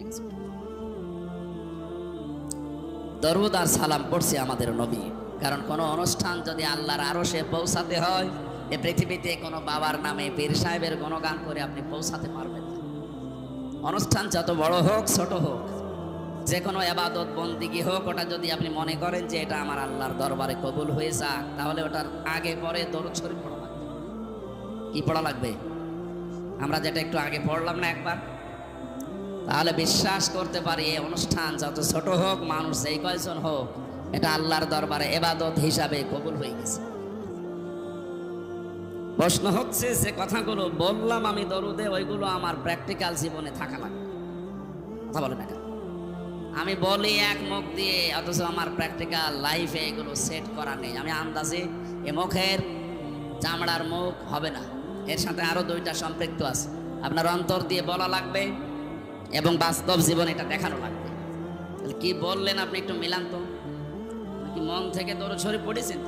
গেছে। দরুদ আর সালাম পড়ছে আমাদের নবী, কারণ কোন অনুষ্ঠান যদি আল্লাহর আরশে পৌঁছাতে হয়, এই পৃথিবীতে কোনো বাবার নামে পীর সাহেবের গুণগান করে আপনি পৌঁছাতে পারবেন না। অনুষ্ঠান যত বড় হোক ছোট হোক, যে কোনো ইবাদত বন্দিগি হোক, ওটা যদি আপনি মনে করেন যে এটা আমার আল্লাহর দরবারে কবুল হয়ে যাক, তাহলে ওটার আগে পরে দরুদ শরীফ পড়া লাগবে। কি পড়া লাগবে? আমরা যেটা একটু আগে পড়লাম না একবার, তাহলে বিশ্বাস করতে পারি এই অনুষ্ঠান যত ছোট হোক, মানুষ যেই কয়জন হোক, এটা আল্লাহর দরবারে ইবাদত হিসাবে কবুল হয়ে গেছে। প্রশ্ন হচ্ছে যে কথাগুলো বললাম আমি দরুদে, ওইগুলো আমার প্র্যাকটিক্যাল জীবনে থাকা লাগবে। কথা বলে না কেন? আমি বলি এক মুখ দিয়ে, অথচ আমার প্র্যাকটিক্যাল লাইফে এগুলো সেট করা নেই। আমি আন্দাজে এ মুখের চামড়ার মুখ হবে না, এর সাথে আরো দুইটা সম্পৃক্ত আছে। আপনার অন্তর দিয়ে বলা লাগবে এবং বাস্তব জীবনে এটা দেখানো লাগবে। কি বললেন আপনি একটু মিলান তো, কি মন থেকে দরুদ শরীফ পড়েছেন?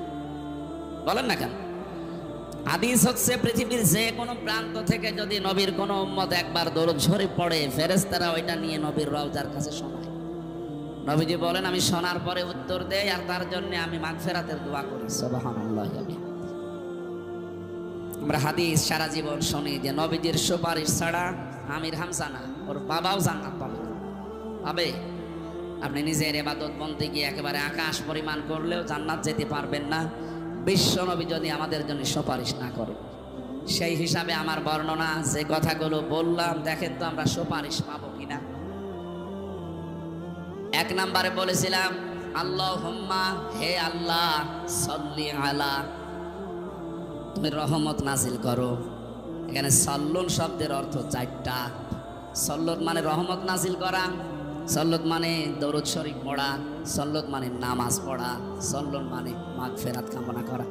বলেন না কেন? হাদিস হচ্ছে পৃথিবীর যে কোনো প্রান্ত থেকে যদি নবীর কোনো উম্মত একবার দরুদ শরীফ পড়ে, ফেরেশতারা ওইটা নিয়ে নবীর রওজার কাছে শোনায়। নবীজি বলেন আমি শোনার পরে উত্তর দেই, আর তার জন্য আমি মাগফিরাতের দোয়া করি। সুবহানাল্লাহ। আমরা হাদিস সারা জীবন শুনি যে নবীজির সুপারিশ ছাড়া আমির হামজা না, ওর বাবাও জান্নাত পাবে না। পাবে? আপনি নিজের ইবাদত বন্দেগী একেবারে আকাশ পরিমাণ করলেও জান্নাত যেতে পারবেন না বিশ্ব নবী যদি আমাদের জন্য সুপারিশ না করে। সেই হিসাবে আমার বর্ণনা যে কথাগুলো বললাম, দেখেন তো আমরা সুপারিশ পাবো কিনা। এক নম্বরে বলেছিলাম আল্লাহুম্মা, হে আল্লাহ, সাল্লি আলা, তুমি রহমত নাজিল করো। এখানে সাল্লুন শব্দের অর্থ চারটা। সাল্লুত মানে রহমত নাজিল করা, সাল্লুত মানে দরুদ শরীফ পড়া, সাল্লুত মানে নামাজ পড়া, সাল্লুন মানে মাগফিরাত কামনা করা।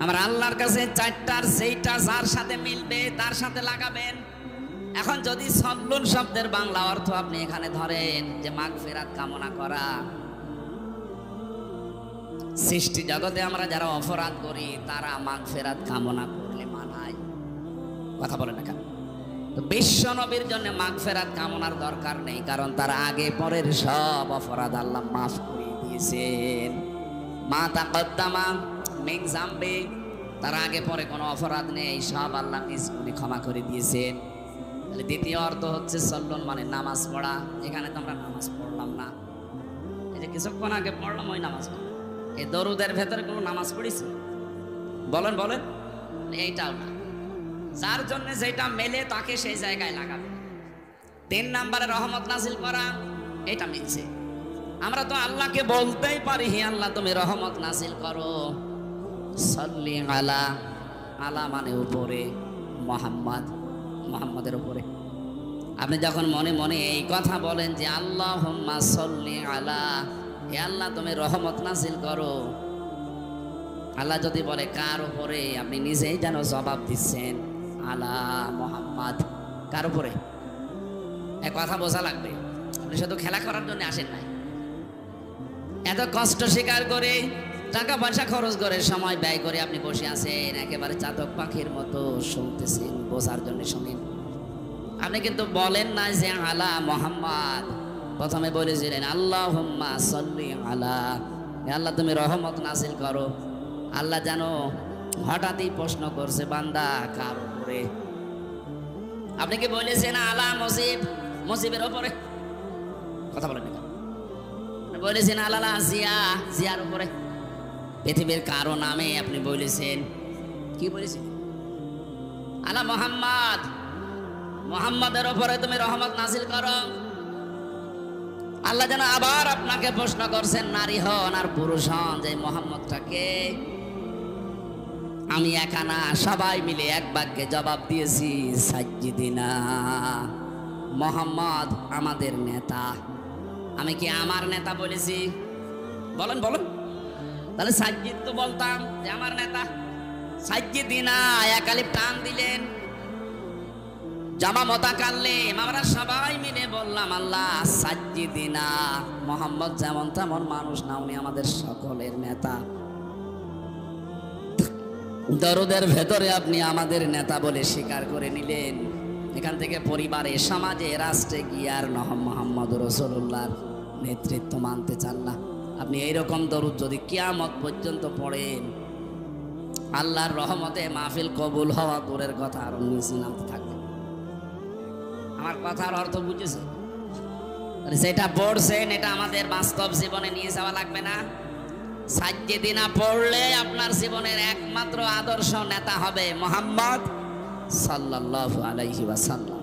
আমরা আল্লাহর কাছে চারটার সেইটা যার সাথে মিলবে তার সাথে লাগাবেন। এখন যদি সাল্লুন শব্দের বাংলা অর্থ আপনি এখানে ধরেন যে মাগফিরাত কামনা করা, সৃষ্টি জগতে আমরা যারা অপরাধ করি তারা মাগফিরাত কামনা করলে মানায়। কথা বলে না কেন? তো বিশ্ব নবীর জন্য মাগফিরাত কামনার দরকার নেই, কারণ তার আগে পরের সব অপরাধ আল্লাহ মাফ করে দিয়েছেন। মা তাকদ্দামা মিন যামবি, তার আগে পরে কোনো অপরাধ নেই, সব আল্লাহ নিজ গুণে ক্ষমা করে দিয়েছেন। তাহলে দ্বিতীয় অর্থ হচ্ছে সাল্লুন মানে নামাজ পড়া। এখানে তো আমরা নামাজ পড়লাম না, এই যে কিছুক্ষণ আগে পড়লাম ওই নামাজ পড়া। এই দরুদের ভেতরে কোনো নামাজ পড়েছি? বলেন বলেন। এইটাও না, যার জন্য যেটা মেলে তাকে সেই জায়গায় লাগাবে। তিন নম্বরে রহমত নাজিল করা, এটা মিলছে। আমরা তো আল্লাহকে বলতেই পারি, হে আল্লাহ তুমি রহমত নাজিল করো। সাল্লি আলা, আলা মানে উপরে, মুহাম্মদ, মুহাম্মাদের উপরে। আপনি যখন মনে মনে এই কথা বলেন যে আল্লাহুম্মা সাল্লি আলা, হে আল্লাহ তুমি রহমত নাজিল করো, আল্লাহ যদি বলে কার উপরে, আপনি নিজেই যেন জবাব দিচ্ছেন আলা মুহাম্মদ। কার উপরে? এক কথা বোঝা লাগবে, আপনি শুধু খেলা করার জন্য আসেন নাই। এত কষ্ট স্বীকার করে, টাকা পয়সা খরচ করে, সময় ব্যয় করে আপনি বসে আছেন, একেবারে চাতক পাখির মতো শুনতেছেন, বোঝার জন্য শুনেন। আপনি কিন্তু বলেন না যে আলা মুহাম্মদ, প্রথমে বলেছিলেন আল্লাহুম্মা সাল্লি আলা, আল্লাহ তুমি রহমত নাজিল করো। আল্লাহ জানো হঠাৎই প্রশ্ন করছে বান্দা কার উপরে? আপনি কি বলেছেন আলা মুজিব, মুজিবের উপরে? কথা বলেন না, বলেছেন আলা জিয়া, জিয়ার উপরে? পৃথিবীর কারো নামে আপনি বলেছেন, কি বলেছেন? আলা মুহাম্মদ, মুহাম্মাদের উপরে তুমি রহমত নাজিল করো। আল্লাহ যেন আবার আপনাকে প্রশ্ন করছেন, নারী হন আর পুরুষ হন, যে মুহাম্মদটাকে আমি একা না, সবাই মিলে এক বাক্যে জবাব দিয়েছি সাজ্জিদিনা, মুহাম্মদ আমাদের নেতা। আমি কি আমার নেতা বলেছি? বলেন বলেন। তাহলে সাজ্জিদ তো বলতাম যে আমার নেতা। সাজ্জিদিনা এক আলিফ টান দিলেন, জামা মোতাকাল্লিম, আমরা সবাই মিলে বললাম আল্লাহ সাজ্জিদিনা, মুহাম্মদ যেমন তেমন মানুষ না, উনি আমাদের সকলের নেতা। দরুদের ভেতরে আপনি আমাদের নেতা বলে স্বীকার করে নিলেন, এখান থেকে পরিবারে, সমাজে, রাষ্ট্রে গিয়ে আর মোহাম্মদ রাসূলুল্লাহর নেতৃত্ব মানতে চান না। আপনি এইরকম দরুদ যদি কিয়ামত পর্যন্ত পড়েন, আল্লাহর রহমতে মাহফিল কবুল হওয়া দূরের কথা, আর নিচে নামতে থাকবে। আমার কথার অর্থ বুঝেছেন? যেটা পড়ছেন এটা আমাদের বাস্তব জীবনে নিয়ে যাওয়া লাগবে না। সাজ্জেদিনা পড়লে আপনার জীবনের একমাত্র আদর্শ নেতা হবে মুহাম্মদ সাল্লাল্লাহু আলাইহি ওয়াসাল্লাম।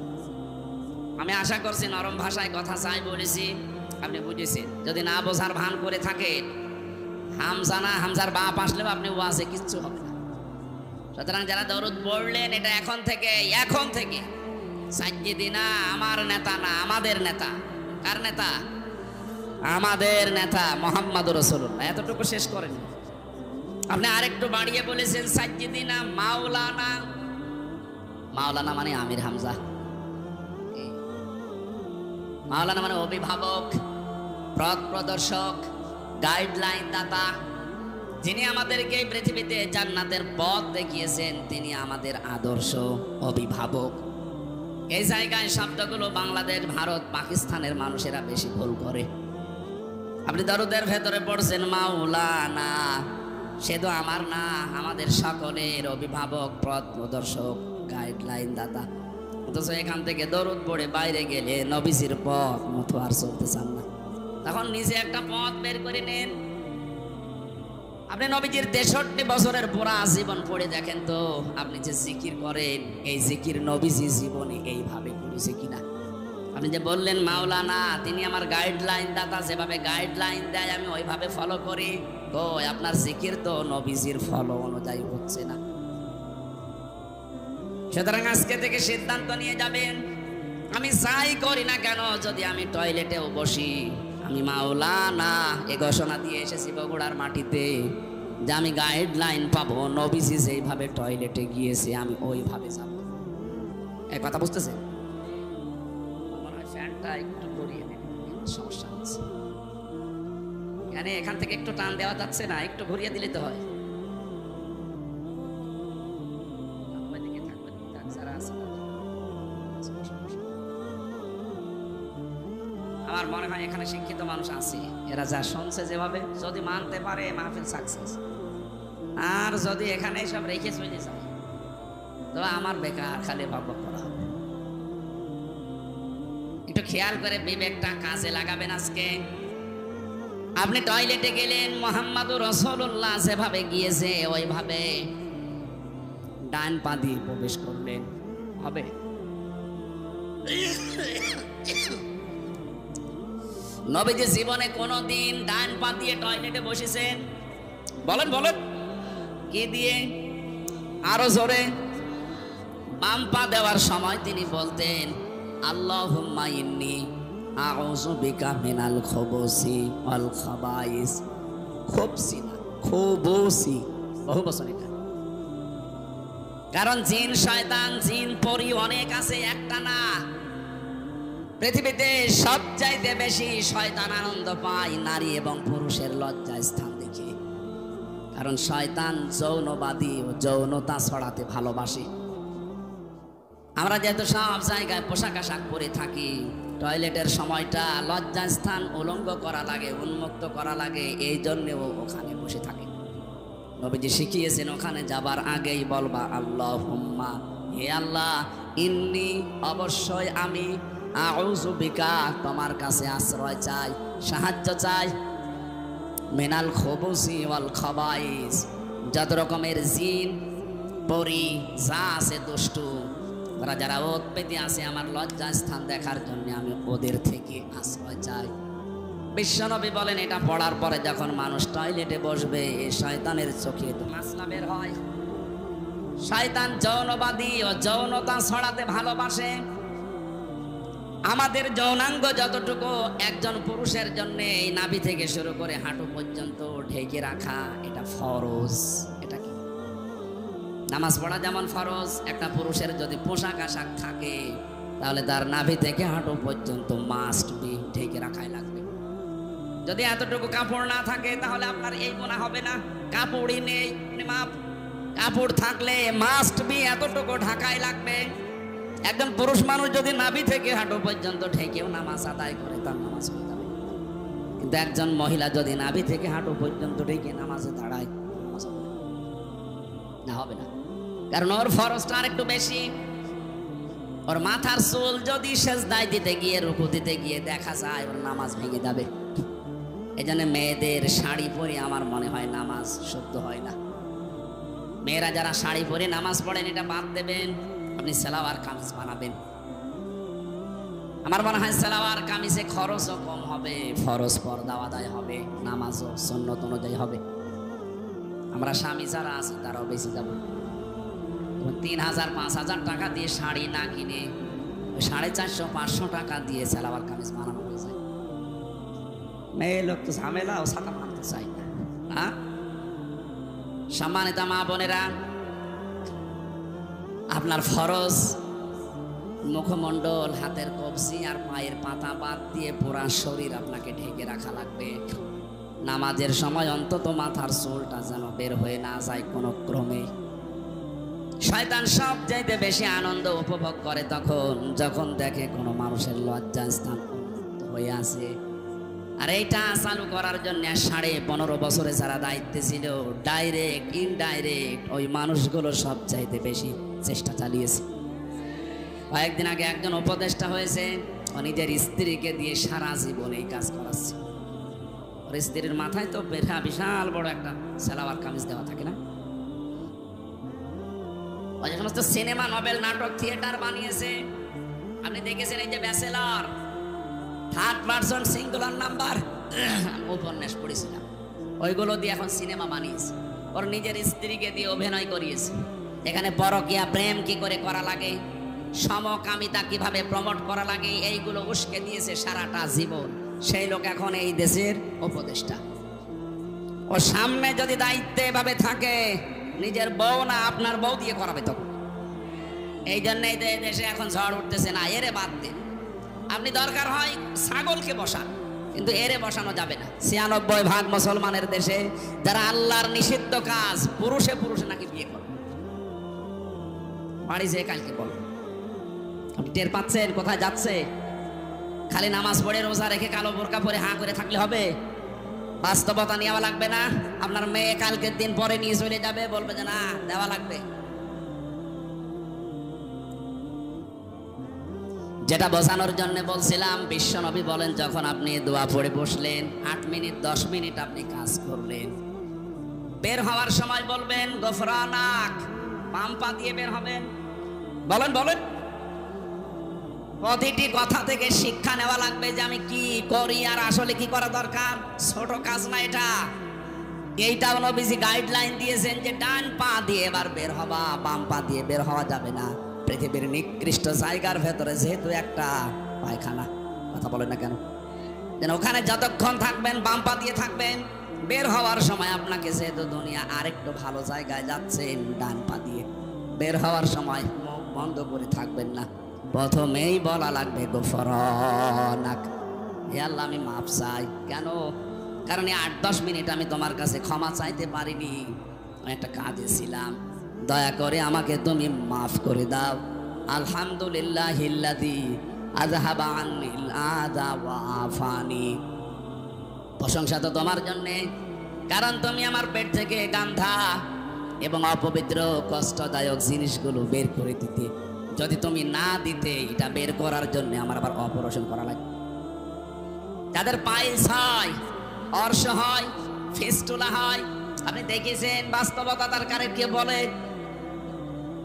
আমি আশা করছি নরম ভাষায় কথা চাই বলেছি, আপনি বুঝেছেন। যদি না বোঝার ভান করে থাকেন, হামজার বাপ আসলেও আপনি ওয়াজে কিচ্ছু হবে না। সুতরাং যারা দরুদ পড়লেন, এটা এখন থেকে সাজ্জেদিনা আমার নেতা না, আমাদের নেতা। কার নেতা? আমাদের নেতা মুহাম্মদুর রাসূলুল্লাহ। এতটুকু শেষ করেন। আপনি আরেকটু বাড়িয়ে বলেছেন সাজ্জেদিনা মাওলানা। মাওলানা মানে আমির হামজা। মাওলানা মানে অভিভাবক, পথ প্রদর্শক, গাইডলাইন দাতা। যিনি আমাদেরকে পৃথিবীতে জান্নাতের পথ দেখিয়েছেন, তিনি আমাদের আদর্শ অভিভাবক। এই জায়গায় শব্দগুলো বাংলাদেশ, ভারত, পাকিস্তানের মানুষেরা বেশি ভুল করে। আপনি দরুদের ভেতরে পড়ছেন মাওলানা, সে তো আমার না, আমাদের সকলের অভিভাবক, পথ প্রদর্শক, গাইডলাইন দাতা। অথচ এখান থেকে দরুদ পড়ে বাইরে গেলে নবীজির পথ মতো আর চলতে চান না। তখন নিজে একটা পথ বের করে নেন। আপনি নবীজির 63 বছরের পুরা জীবন পড়ে দেখেন তো, আপনি যে জিকির করেন, এই জিকির নবীজি জীবনে এইভাবে করেছে কিনা। আপনি যে বললেন মাওলানা, তিনি আমার গাইডলাইন দাতা, যেভাবে গাইডলাইন দেয় আমি ওইভাবে ফলো করি। তো আপনার জিকির তো নবীজির ফলো অনুযায়ী হচ্ছে না। সুতরাং আজকে থেকে সিদ্ধান্ত নিয়ে যাবেন, আমি যাই করি না কেন, যদি আমি টয়লেটেও বসি, আমি মাওলানা এ ঘোষণা দিয়ে এসেছি বগুড়ার মাটিতে যে আমি গাইডলাইন পাবো, নবীজি যেইভাবে টয়লেটে গিয়েছে আমি ওইভাবে যাব। এই কথা বুঝতেছে? ফ্যানটা একটু ঘুরিয়ে দিন, সমস্যা হচ্ছে। এখান থেকে একটু টান দেওয়া যাচ্ছে না, একটু ঘুরিয়ে দিলে তো হয়। আমার মনে হয় এখানে শিক্ষিত মানুষ আছে, এরা যা শুনছে যেভাবে যদি মানতে পারে মাহফিল সাকসেস। আর যদি এখানে সব রেখে চলে যায় তো আমার বেকার খালি ভাবক করা হবে। একটু খেয়াল করে বিবেকটা কাজে লাগাবেন। আজকে আপনি টয়লেটে গেলেন, মুহাম্মদুর রাসূলুল্লাহ যেভাবে গিয়েছে ওইভাবে ডান পা দিয়ে প্রবেশ করলেন, হবে? নবীজি জীবনে কোনোদিন ডান পা দিয়ে টয়লেটে বসেছেন? বলেন বলেন, কি দিয়ে? আরো জোরে। বাম পা দেওয়ার সময় তিনি বলতেন আল্লাহুম্মা ইন্নী আউযু বিকা মিনাল খুবুসি ওয়াল খাবাইস। খুবসি না, খুবুসি, বহু বছর এটা। কারণ জিন শয়তান, জিন পরি অনেক আছে, একটা না। পৃথিবীতে সবচাইতে বেশি শয়তান আনন্দ পায় নারী এবং পুরুষের লজ্জা স্থান দেখে। কারণ শয়তান যৌনবাদী ও যৌনতা ছড়াতে ভালোবাসে। আমরা যেহেতু সব জায়গায় পোশাক আশাক পরে থাকি, টয়লেটের সময়টা লজ্জা স্থান উলঙ্গ করা লাগে, উন্মুক্ত করা লাগে, এই জন্যেও ওখানে বসে থাকে। নবীজি শিখিয়েছেন ওখানে যাবার আগেই বলবা আল্লাহুম্মা, হে আল্লাহ, ইন্নী অবশ্যই আমি, আউযু বিকা তোমার কাছে আশ্রয় চাই, সাহায্য চাই, মিনাল খুবুসি ওয়াল খাবাইস যত রকমের জিন পরি যা আছে দুষ্টু, ওরা যারা উৎপত্তি আছে আমার লজ্জা স্থান দেখার জন্য আমি ওদের থেকে আশ্রয় চাই। বিশ্বনবী বলেন এটা পড়ার পরে যখন মানুষ টয়লেটে বসবে, শয়তানের চোখে তো মাসলা বের হয়। শয়তান যৌনবাদী ও যৌনতা ছড়াতে ভালোবাসে। আমাদের যৌনাঙ্গ যতটুকু একজন পুরুষের জন্য এই নাভি থেকে শুরু করে হাঁটু পর্যন্ত ঢেকে রাখা এটা ফরজ। এটা কি? নামাজ পড়া যেমন ফরজ, একটা পুরুষের যদি পোশাক আশাক থাকে তাহলে তার নাভি থেকে হাঁটু পর্যন্ত মাস্ট বি ঢেকে রাখাই লাগবে। যদি এতটুকু কাপড় না থাকে তাহলে আপনার এই গুনাহ হবে না। কাপড়ই নেই, কাপড় থাকলে মাস্ট বি এতটুকু ঢাকাই লাগবে। একজন পুরুষ মানুষ যদি নাভি থেকে হাঁটু পর্যন্ত ঠেকেও নামাজ আদায় করে তার নামাজ হয়ে যাবে, কিন্তু একজন মহিলা যদি নাভি থেকে হাঁটু পর্যন্ত ঠেকে নামাজে দাঁড়ায় নামাজ হবে না, হবে না। কারণ ওর ফরজটা আর একটু বেশি। ওর মাথার চুল যদি সেজদায় দিতে গিয়ে রুকু দিতে গিয়ে দেখা যায় ওর নামাজ ভেঙে যাবে। এই জন্য মেয়েদের শাড়ি পরে আমার মনে হয় নামাজ শুদ্ধ হয় না। মেয়েরা যারা শাড়ি পরে নামাজ পড়েন এটা বাদ দেবেন, আপনি সালোয়ার কামিজ বানাবেন। আমার মনে হয় সালোয়ার কামিজে খরচও কম হবে, ফরজ পর্দা আদায় হবে, নামাজও সুন্নত অনুযায়ী হবে। আমরা স্বামী যারা আছি তারাও বেশি যাবো। 3000-5000 টাকা দিয়ে শাড়ি না কিনে 450-500 টাকা দিয়ে সালোয়ার কামিজ বানানো হয়ে যায়। মেয়ে লোক তো ঝামেলা ও ছাতা বানাতে চাই না। হ্যাঁ, সম্মানিত মা বোনেরা, আপনার ফরজ মুখমণ্ডল, হাতের কবজি আর পায়ের পাতা বাদ দিয়ে পুরা শরীর আপনাকে ঢেকে রাখা লাগবে। নামাজের সময় অন্তত মাথার চুলটা যেন বের হয়ে না যায় কোনো ক্রমে। শয়তান সব চাইতে বেশি আনন্দ উপভোগ করে তখন যখন দেখে কোনো মানুষের লজ্জা স্থান হয়ে আছে। আর এইটা চালু করার জন্য 15.5 বছরে যারা দায়িত্বে ছিল, ডাইরেক্ট ইনডাইরেক্ট ওই মানুষগুলো সব চাইতে বেশি চেষ্টা চালিয়েছে। কয়েকদিন আগে একজন উপদেষ্টা হয়েছে, ও নিজের স্ত্রীকে দিয়ে সারা জীবন এই কাজ করাচ্ছে। ওর স্ত্রীর মাথায় তো বিশাল বড় একটা সালোয়ার কামিজ দেওয়া থাকে না। ওই যে সমস্ত সিনেমা, নভেল, নাটক, থিয়েটার বানিয়েছে, আপনি দেখেছেন এই যে bachelor, third person singular number উপন্যাস পড়েছিলাম, ওইগুলো দিয়ে এখন সিনেমা বানিয়েছে। ওর নিজের স্ত্রীকে দিয়ে অভিনয় করিয়েছে। এখানে পরকীয়া প্রেম কি করে করা লাগে, সমকামিতা কিভাবে প্রমোট করা লাগে, এইগুলো উস্কে দিয়েছে সারাটা জীবন। সেই লোক এখন এই দেশের উপদেষ্টা। ও সামনে যদি দায়িত্বে এভাবে থাকে, নিজের বউ না আপনার বউ দিয়ে করাবে তখন। এই জন্যই তো এই দেশে এখন ঝড় উঠতেছে না। এরে বাদ দিন, আপনি দরকার হয় ছাগলকে বসান, কিন্তু এরে বসানো যাবে না। 96% মুসলমানের দেশে যারা আল্লাহর নিষিদ্ধ কাজ পুরুষে পুরুষে নাকি বিয়ে করে। বাড়ি যেয়ে কালকে বল, আপনি টের পাচ্ছেন কোথায় যাচ্ছে? খালি নামাজ পড়ে রোজা রেখে কালো বোরকা পরে হাঁ করে থাকলে হবে? বাস্তবতা নেওয়া লাগবে না? আপনার মেয়ে কালকের দিন পরে নিয়ে চলে যাবে, বলবে যে না দেওয়া লাগবে। যেটা বোঝানোর জন্য বলছিলাম, বিশ্ব নবী বলেন যখন আপনি দোয়া পড়ে বসলেন 8 মিনিট 10 মিনিট আপনি কাজ করলেন, বের হওয়ার সময় বলবেন গফরানাক, বাম পা দিয়ে বের হবেন। বলেন বলেন, প্রতিটি কথা থেকে শিক্ষা নেওয়া লাগবে যে আমি কি করি আর আসলে কি করা দরকার। ছোট কাজ না এটা। এইটা নবীজি গাইডলাইন দিয়েছেন যে ডান পা দিয়ে এবার বের হবা, বাম পা দিয়ে বের হওয়া যাবে না। পৃথিবীর নিকৃষ্ট জায়গার ভেতরে যেহেতু একটা পায়খানা, কথা বলেন না কেন, যেন ওখানে যতক্ষণ থাকবেন বাম পা দিয়ে থাকবেন। বের হওয়ার সময় আপনাকে যেহেতু দুনিয়া আরেকটু ভালো জায়গায় যাচ্ছেন, ডান পা দিয়ে বের হওয়ার সময় মুখ বন্ধ করে থাকবেন না। প্রথমেই বলা লাগবে গফরানাক, হে আল্লাহ আমি মাফ চাই। কেন? কারণ এই 8-10 মিনিট আমি তোমার কাছে ক্ষমা চাইতে পারিনি, আমি একটা কাজে ছিলাম, দয়া করে আমাকে তুমি মাফ করে দাও। আলহামদুলিল্লাহিল্লাযী আযহাবা আন্নিল আযা ওয়া আফানি, প্রশংসা তো তোমার জন্যে, কারণ তুমি আমার পেট থেকে গান্ধা এবং অপবিত্র কষ্টদায়ক জিনিসগুলো বের করে দিতে। যদি তুমি না দিতে, এটা বের করার জন্য আমার আবার অপারেশন করা লাগে। যাদের পাইলস হয়, অর্শ হয়, ফিস্টুলা হয়, আপনি দেখেছেন বাস্তবতা তার কারেন্টকে বলে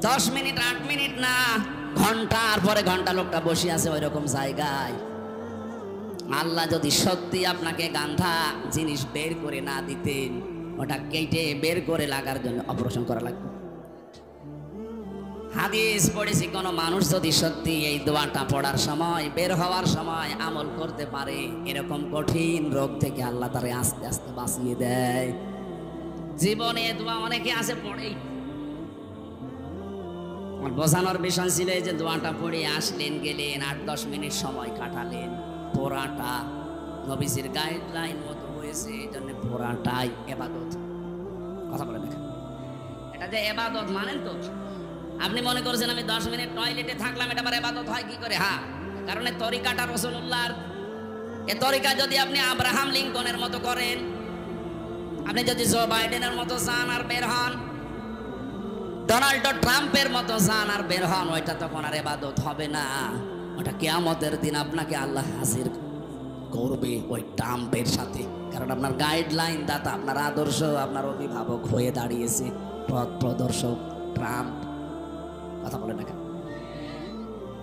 10 মিনিট 8 মিনিট না, ঘন্টার পরে ঘন্টা লোকটা বসে আছে ওই রকম জায়গায়। আল্লাহ যদি সত্যি আপনাকে গান্ধা জিনিস বের করে না দিতেন, ওটা কেটে বের করে লাগার জন্য অপারেশন করা লাগবে। হাদিস পড়েছি, কোনো মানুষ যদি সত্যি এই দোয়াটা পড়ার সময়, বের হওয়ার সময় আমল করতে পারে, এরকম কঠিন রোগ থেকে আল্লাহ তারে আস্তে আস্তে বাঁচিয়ে দেয়। জীবনে দোয়া অনেকে আছে পড়েই। বোঝানোর বিষয় ছিল যে দোয়াটা পড়ে আসলেন, গেলেন, 8-10 মিনিট সময় কাটালেন, পোড়াটা নবীজির গাইডলাইন মতো হয়েছে, এই জন্য পোড়াটাই ইবাদত। কথা বলে দেখেন, এটা যে ইবাদত মানেন তো, আপনি মনে করছেন আমি 10 মিনিট টয়লেটে থাকলাম, এটা আবার ইবাদত হয় কি করে? হ্যাঁ, কারণ এই তরিকাটা রাসূলুল্লাহর। এই তরিকা যদি আপনি আব্রাহাম লিঙ্কনের মতো করেন, আপনি যদি জো বাইডেনের মতো চান আর বের হন, ডোনাল্ড ট্রাম্পের মতো চান আর বের হন, ওইটা তখন আর ইবাদত হবে না। ওটা কিয়ামতের দিন আপনাকে আল্লাহ হাজির করবে ওই ট্রাম্পের সাথে, কারণ আপনার গাইডলাইন দাতা, আপনার আদর্শ, আপনার অভিভাবক হয়ে দাঁড়িয়েছে পথ প্রদর্শক ট্রাম্প। কথা বলে না কেন?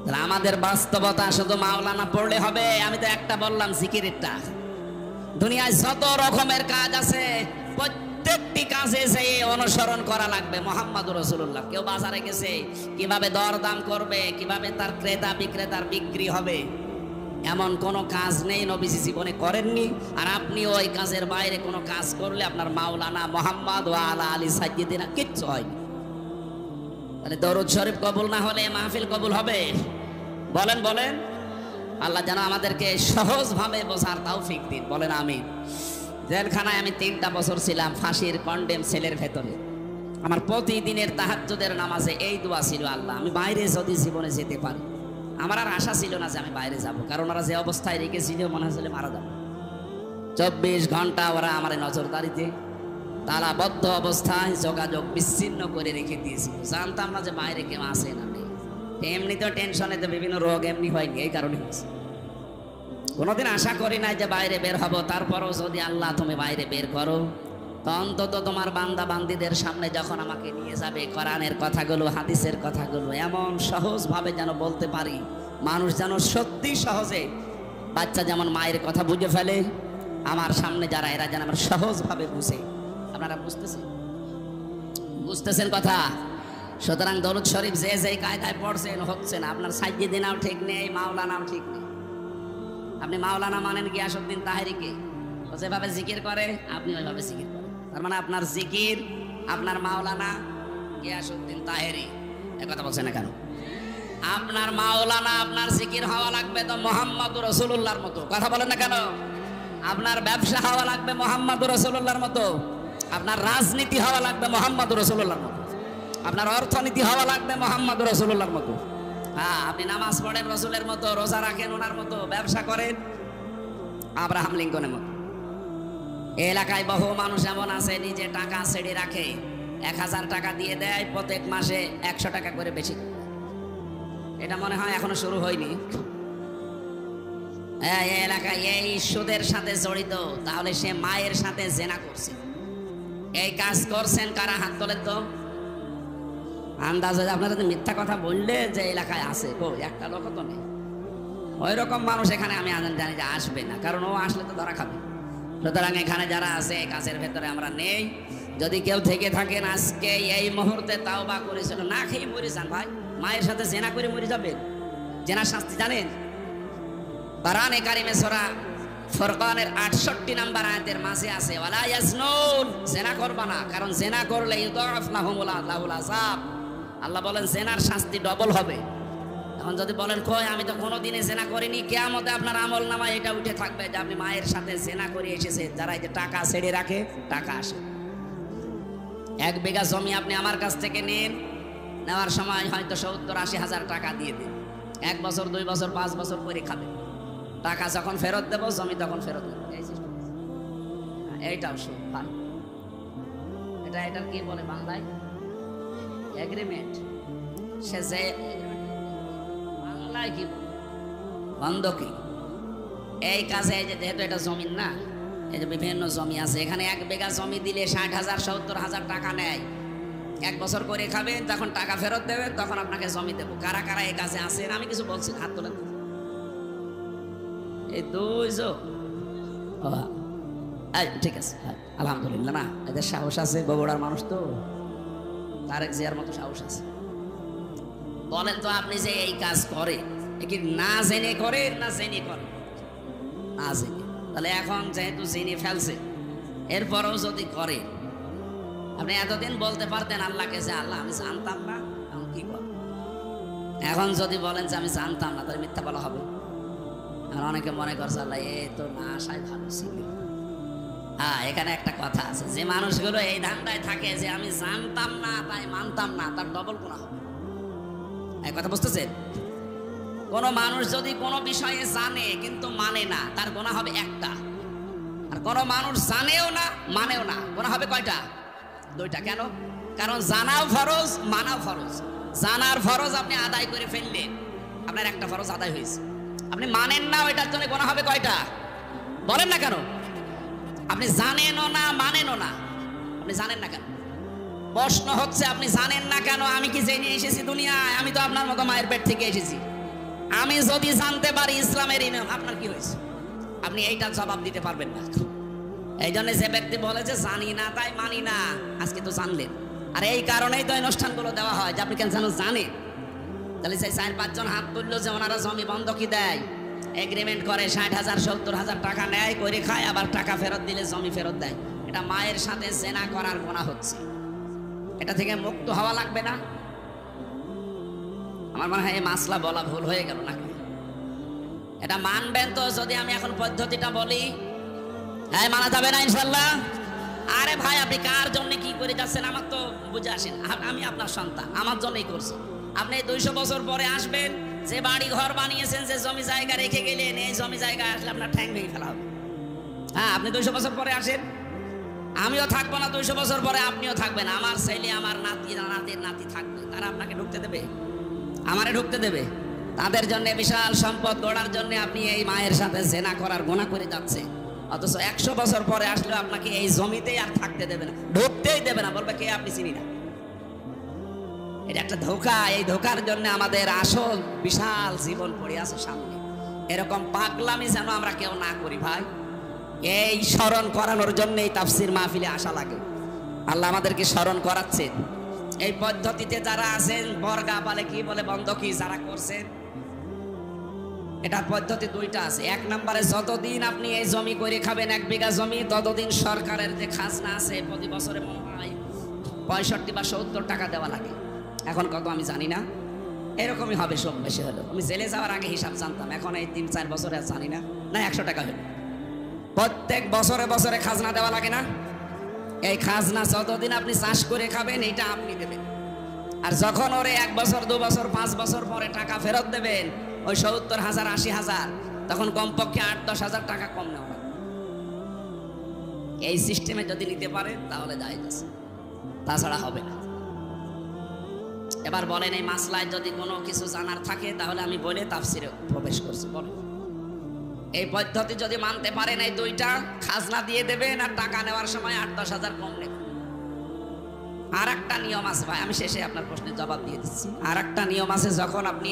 তাহলে আমাদের বাস্তবতা শুধু মাওলানা পড়লে হবে? আমি তো একটা বললাম জিকিরেরটা। দুনিয়ায় যত রকমের কাজ আছে, প্রত্যেকটি কাজে সেই অনুসরণ করা লাগবে মুহাম্মদুর রাসূলুল্লাহ। কেউ বাজারে গেছে, কিভাবে দরদাম করবে, কিভাবে তার ক্রেতা বিক্রেতার বিক্রি হবে, এমন কোনো কাজ নেই নবীজি জীবনে করেননি। আর আপনি ওই কাজের বাইরে কোনো কাজ করলে আপনার মাওলানা মুহাম্মদ ওয়া আলা আলী সাইয়্যিদিনা কিচ্ছু হয়নি। তাহলে দরুদ শরীফ কবুল না হলে মাহফিল কবুল হবে? বলেন বলেন। আল্লাহ যেন আমাদেরকে সহজভাবে বোঝার তৌফিক দিন, বলেন আমিন। জেলখানায় আমি 3টা বছর ছিলাম, ফাঁসির কন্ডেম সেলের ভেতরে। আমার প্রতিদিনের তাহাজ্জুদের নামাজে এই দোয়া ছিল, আল্লাহ আমি বাইরে যদি জীবনে যেতে পারি। আমার আর আশা ছিল না যে আমি বাইরে যাব, কারণ ওরা যে অবস্থায় রেখেছিল মনে হচ্ছিল মারা যাবে। 24 ঘন্টা ওরা আমার নজরদারিতে, তালাবদ্ধ অবস্থায় যোগাযোগ বিচ্ছিন্ন করে রেখে দিয়েছিল। জানতাম না যে বাইরে কেউ আসে না। এমনিতেও টেনশনে তো বিভিন্ন রোগ এমনি হয়নি, এই কারণে হচ্ছে। কোনোদিন আশা করি নাই যে বাইরে বের হব। তারপরও যদি আল্লাহ তুমি বাইরে বের করো, তো অন্তত তোমার বান্দা বান্দিদের সামনে যখন আমাকে নিয়ে যাবে, কোরআনের কথাগুলো, হাদিসের কথাগুলো এমন সহজভাবে যেন বলতে পারি, মানুষ যেন সত্যি সহজে, বাচ্চা যেমন মায়ের কথা বুঝে ফেলে, আমার সামনে যারা এরা যেন আমার সহজভাবে বুঝে। আপনারা বুঝতেছেন কথা? সুতরাং দরুদ শরীফ যে যেই কায়দায় পড়ছেন হচ্ছে না। আপনার সাইয়্যিদিনাও ঠিক নেই, মাওলানাও ঠিক নেই। আপনি মাওলানা মানেন গিয়াসউদ্দিন তাহেরিকে, ও যেভাবে জিকির করে আপনি ওইভাবে জিকির করেন। তার মানে আপনার জিকির, আপনার মাওলানা গিয়াসউদ্দিন তাহেরি। এই কথা বলছেন না কেন? আপনার মাওলানা, আপনার জিকির হওয়া লাগবে তো মুহাম্মদুর রাসূলুল্লাহর মতো। কথা বলেন না কেন? আপনার ব্যবসা হওয়া লাগবে মুহাম্মদুর রাসূলুল্লাহর মতো। আপনার রাজনীতি হওয়া লাগবে মুহাম্মদুর রাসূলুল্লাহর মতো। আপনার অর্থনীতি হওয়া লাগবে মুহাম্মদুর রাসূলুল্লাহর মতো। হ্যাঁ, আপনি নামাজ পড়েন রসুলের মতো, রোজা রাখেন ওনার মতো, ব্যবসা করেন আব্রাহাম লিঙ্কনের মতো। এলাকায় বহু মানুষ এমন আছে নিজে টাকা ছেড়ে রাখে, 1000 টাকা দিয়ে দেয়, প্রত্যেক মাসে 100 টাকা করে বেশি। এটা মনে হয় এখনো শুরু হয়নি। এই এলাকায় এই সুদের সাথে জড়িত, তাহলে সে মায়ের সাথে জেনা করছে। এই কাজ করছেন কারা? হাত তোলেন তো। আন্দাজে আপনারা তো মিথ্যা কথা বললে যে এলাকায় আছে, একটা লোক তো নেই। ওই রকম মানুষ এখানে আমি জানি যে আসবে না, কারণ ও আসলে তো ধরা খাবে। সুতরাং এখানে যারা আছে এই কাজের ভেতরে আমরা নেই। যদি কেউ থেকে থাকেন আজকে এই মুহূর্তে তাওবা করেছিল, না খেয়ে মরে যান ভাই। মায়ের সাথে জেনা করে মরে যাবেন, জেনার শাস্তি জানেন? কোরআনে কারিমে সূরা ফুরকানের 68 নম্বর আয়াতের মাঝে আছে, ওয়ালা ইয়াজনুন, জেনা করবা না, কারণ জেনা করলে ইউদাফ লাহুমুল আযাব। আল্লাহ বলেন জেনার শাস্তি ডবল হবে। এখন যদি বলেন কই আমি তো কোনোদিনে জেনা করিনি, কিয়ামতে আপনার আমল নামায় এটা উঠে থাকবে যে আপনি মায়ের সাথে জেনা করে এসেছে। যারা এই যে টাকা ছেড়ে রাখে, টাকা আসে। 1 বিঘা জমি আপনি আমার কাছ থেকে নিন, নেওয়ার সময় হয়তো 70-80 হাজার টাকা দিয়ে দিন। 1 বছর 2 বছর 5 বছর করে খাবে। টাকা যখন ফেরত দেবো, জমি তখন ফেরত দেবো। এইটাও সুদ ভাই। এটার কি বলে বাংলায়? এগ্রিমেন্ট। সে যে বাংলায় কি বলে? বন্ধকি। এই কাজে যেহেতু এটা জমিন না, এই যে বিভিন্ন জমি আছে, এখানে 1 বিঘা জমি দিলে 60,000 70,000 টাকা নেয়। 1 বছর করে খাবেন, যখন টাকা ফেরত দেবেন তখন আপনাকে জমি দেবো। কারা কারা এই কাজে আছেন আমি কিছু বলছি, হাত তোলেন। এই 2 ঠিক আছে, আলহামদুলিল্লাহ। না এদের সাহস আছে, বগুড়ার মানুষ তো, তারেক জিয়ার মতো সাহস আছে। বলেন তো আপনি যে এই কাজ করে, কি না জেনে করে না জেনে করে? না জেনে। তাহলে এখন যেহেতু জেনে ফেলছে, এরপরেও যদি করে, আপনি এতদিন বলতে পারতেন আল্লাহকে যে আল্লাহ আমি জানতাম না, এখন কি কর? এখন যদি বলেন যে আমি জানতাম না, তাহলে মিথ্যা বলা হবে। আর অনেকে মনে করছে আল্লাহ এই তো না আসায় ভালো ছিল। হ্যাঁ, এখানে একটা কথা আছে, যে মানুষগুলো এই ধান্দায় থাকে যে আমি জানতাম না তাই মানতাম না, তার ডবল গুনাহ হবে। এই কথা বুঝতেছেন? কোন মানুষ যদি কোনো বিষয়ে জানে কিন্তু মানে না, তার গুনাহ হবে একটা। আর কোন মানুষ জানেও না মানেও না, গুনাহ হবে কয়টা? দুইটা। কেন? কারণ জানাও ফরজ, মানাও ফরজ। জানার ফরজ আপনি আদায় করে ফেললেন, আপনার একটা ফরজ আদায় হয়েছে। আপনি মানেন না, ওইটার জন্য গুনাহ হবে কয়টা? বলেন না কেন? আপনি জানেনও না মানেনও না, আপনি জানেন না কেন? প্রশ্ন হচ্ছে আপনি জানেন না কেন? আমি কি জেনে এসেছি দুনিয়ায়? আমি তো আপনার মতো মায়ের পেট থেকে এসেছি। আমি যদি জানতে পারি ইসলামের নিয়ম, আপনার কি হয়েছে? আপনি এইটার জবাব দিতে পারবেন না। এই জন্য যে ব্যক্তি বলে যে জানি না তাই মানি না, আজকে তো জানলেন। আর এই কারণেই তো অনুষ্ঠানগুলো দেওয়া হয় যে আপনি কেন জানেন। তাহলে সেই 4-5 জন হাত তুললো যে ওনারা জমি বন্ধকি দেয়, এগ্রিমেন্ট করে 60,000 70,000 টাকা নেয়, করে খায়, আবার টাকা ফেরত দিলে জমি ফেরত দেয়। এটা মায়ের সাথে জেনা করার গুনাহ হচ্ছে। এটা থেকে মুক্ত হওয়া লাগবে না? আমার মনে হয় এই মাসলা বলা ভুল হয়ে গেল নাকি? এটা মানবেন তো যদি আমি এখন পদ্ধতিটা বলি? হ্যাঁ, মানা যাবে না ইনশাল্লাহ? আরে ভাই, আপনি কার জন্য কি করে যাচ্ছেন আমার তো বুঝে আসেন। আমি আপনার সন্তান, আমার জন্যই করছি। আপনি 200 বছর পরে আসবেন, যে বাড়ি ঘর বানিয়েছেন, যে জমি জায়গা রেখে গেলেন, এই জমি জায়গা আসলে আপনার ঠ্যাং ভেঙে ফেলা হবে। হ্যাঁ, আপনি 200 বছর পরে আসেন, আমিও থাকবো না 200 বছর পরে, আপনিও থাকবেন। আমার ছেলে, আমার নাতি, নাতির নাতি থাকবে, তারা আপনাকে ঢুকতে দেবে? আমারে ঢুকতে দেবে? তাদের জন্য বিশাল সম্পদ গড়ার জন্য আপনি এই মায়ের সাথে জেনা করার গুনাহ করে যাচ্ছে। অথচ 100 বছর পরে আসলে আপনাকে এই জমিতেই আর থাকতে দেবে না, ঢুকতেই দেবে না, বলবে কে আপনি চিনি না। এটা একটা ধোঁকা। এই ধোঁকার জন্য আমাদের আসল বিশাল জীবন পড়ে আছে সামনে। এরকম পাগলামি যেন আমরা কেউ না করি ভাই। এই স্মরণ করানোর জন্য এই তাফসির মাহফিলে আসা লাগে। আল্লাহ আমাদেরকে স্মরণ করাচ্ছেন। এই পদ্ধতিতে যারা আছেন, বর্গা বলে কি বলে বন্ধকি যারা করছেন, এটার পদ্ধতি দুইটা আছে। 1 নম্বরে যতদিন আপনি এই জমি করে খাবেন, 1 বিঘা জমি, ততদিন সরকারের যে খাজনা আছে প্রতি বছরে মনে হয় 65 বা 70 টাকা দেওয়া লাগে। এখন কত আমি জানি না, এরকমই হবে সব বেশি হলো। আমি জেলে যাওয়ার আগে হিসাব জানতাম, এখন এই 3-4 বছরে জানি না, 100 টাকা হলো। প্রত্যেক বছরে বছরে খাজনা দেওয়া লাগে না? এই খাজনা যতদিন আপনি চাষ করে খাবেন এটা আপনি দেবেন। আর যখন ওরে 1 বছর 2 বছর 5 বছর পরে টাকা ফেরত দেবেন, ওই 70,000 80,000, তখন কমপক্ষে 8-10 হাজার টাকা কম নেওয়া হবে। এই সিস্টেমে যদি নিতে পারেন তাহলে জায়েজ আছে, তাছাড়া হবে না। এবার বলেন, এই মাসলায় যদি কোনো কিছু জানার থাকে তাহলে আমি বলে তাফসিরে প্রবেশ করছি। বলেন, এই পদ্ধতি যদি মানতে পারেন, এই দুইটা খাজনা দিয়ে দেবেন আর টাকা নেওয়ার সময় 8-10 হাজার কম নেবেন। আর একটা নিয়ম আছে ভাই, আমি শেষে আপনার প্রশ্নের জবাব দিয়ে দিচ্ছি। আর একটা নিয়ম আছে, যখন আপনি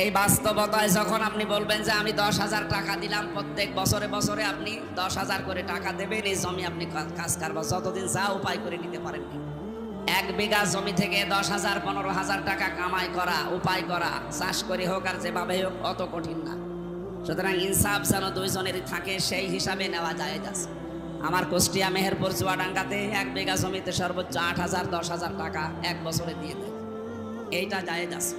এই বাস্তবতায় যখন আপনি বলবেন যে আমি 10,000 টাকা দিলাম, প্রত্যেক বছরে বছরে আপনি 10,000 করে টাকা দেবেন, এই জমি আপনি কাজ কারবার যতদিন যা উপায় করে নিতে পারেন। 1 বিঘা জমি থেকে 10,000 15,000 টাকা কামাই করা, উপায় করা, চাষ করে হোক আর যেভাবে হোক, অত কঠিন না। সুতরাং ইনসাফ যেন দুইজনেরই থাকে, সেই হিসাবে নেওয়া জায়েজ আছে। আমার কুষ্টিয়া মেহেরপুর চুয়াডাঙ্গাতে 1 বিঘা জমিতে সর্বোচ্চ 8,000 10,000 টাকা 1 বছরে দিয়ে দেয়, এইটা জায়েজ আছে।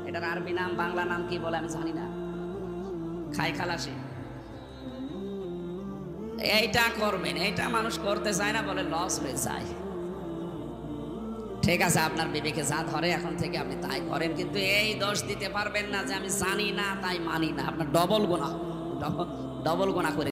এটার আরবি নাম বাংলা নাম কি বলে আমি জানি না, খাই খালাসি। এইটা করবেন, এইটা মানুষ করতে চায় না, বলে লস হয়ে যায়। ঠিক আছে, আপনার বিবেকে যা ধরে এখন থেকে আপনি তাই করেন, কিন্তু এই দোষ দিতে পারবেন না যে আমি জানি না তাই মানি না। আপনার ডবল গুনাহ করে